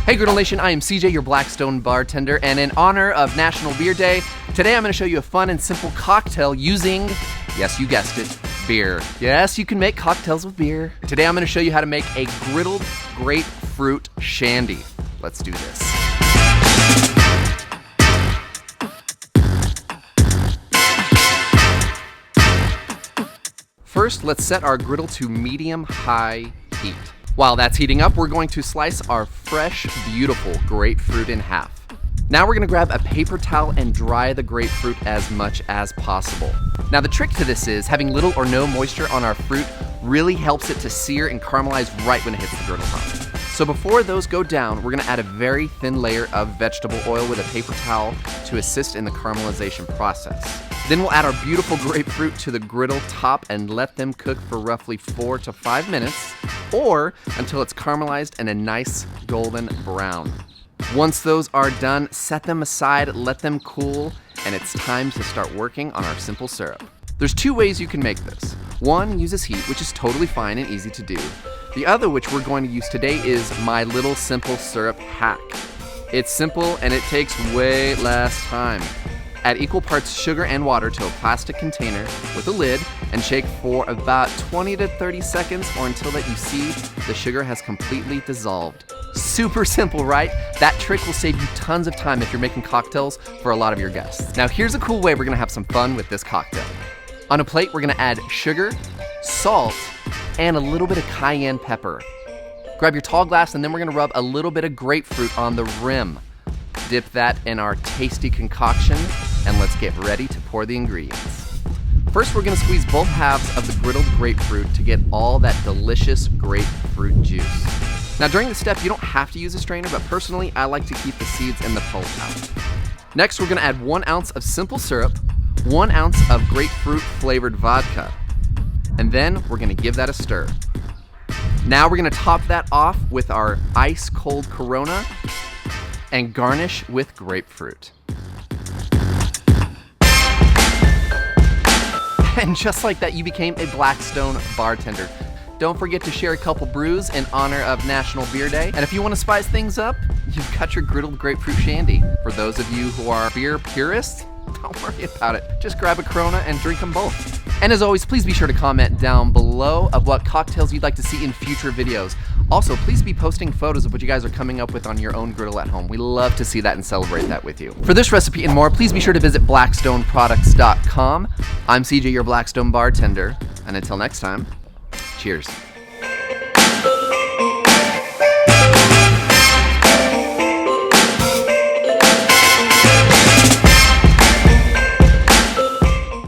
Hey Griddle Nation, I am CJ, your Blackstone bartender, and in honor of National Beer Day, today I'm going to show you a fun and simple cocktail using, yes, you guessed it, beer. Yes, you can make cocktails with beer. Today I'm going to show you how to make a griddled grapefruit shandy. Let's do this. First, let's set our griddle to medium-high heat. While that's heating up, we're going to slice our fresh, beautiful grapefruit in half. Now we're gonna grab a paper towel and dry the grapefruit as much as possible. Now the trick to this is having little or no moisture on our fruit really helps it to sear and caramelize right when it hits the griddle top. So before those go down, we're gonna add a very thin layer of vegetable oil with a paper towel to assist in the caramelization process. Then we'll add our beautiful grapefruit to the griddle top and let them cook for roughly 4 to 5 minutes, or until it's caramelized and a nice golden brown. Once those are done, set them aside, let them cool, and it's time to start working on our simple syrup. There's 2 ways you can make this. One uses heat, which is totally fine and easy to do. The other, which we're going to use today, is my little simple syrup hack. It's simple and it takes way less time. Add equal parts sugar and water to a plastic container with a lid and shake for about 20 to 30 seconds or until that you see the sugar has completely dissolved. Super simple, right? That trick will save you tons of time if you're making cocktails for a lot of your guests. Now here's a cool way we're gonna have some fun with this cocktail. On a plate, we're gonna add sugar, salt, and a little bit of cayenne pepper. Grab your tall glass and then we're gonna rub a little bit of grapefruit on the rim. Dip that in our tasty concoction, and let's get ready to pour the ingredients. First, we're gonna squeeze both halves of the griddled grapefruit to get all that delicious grapefruit juice. Now during this step, you don't have to use a strainer, but personally, I like to keep the seeds and the pulp out. Next, we're gonna add 1 ounce of simple syrup, 1 ounce of grapefruit flavored vodka, and then we're gonna give that a stir. Now we're gonna top that off with our ice cold Corona and garnish with grapefruit. And just like that, you became a Blackstone bartender. Don't forget to share a couple brews in honor of National Beer Day. And if you want to spice things up, you've got your griddled grapefruit shandy. For those of you who are beer purists, don't worry about it. Just grab a Corona and drink them both. And as always, please be sure to comment down below of what cocktails you'd like to see in future videos. Also, please be posting photos of what you guys are coming up with on your own griddle at home. We love to see that and celebrate that with you. For this recipe and more, please be sure to visit blackstoneproducts.com. I'm CJ, your Blackstone bartender, and until next time, cheers.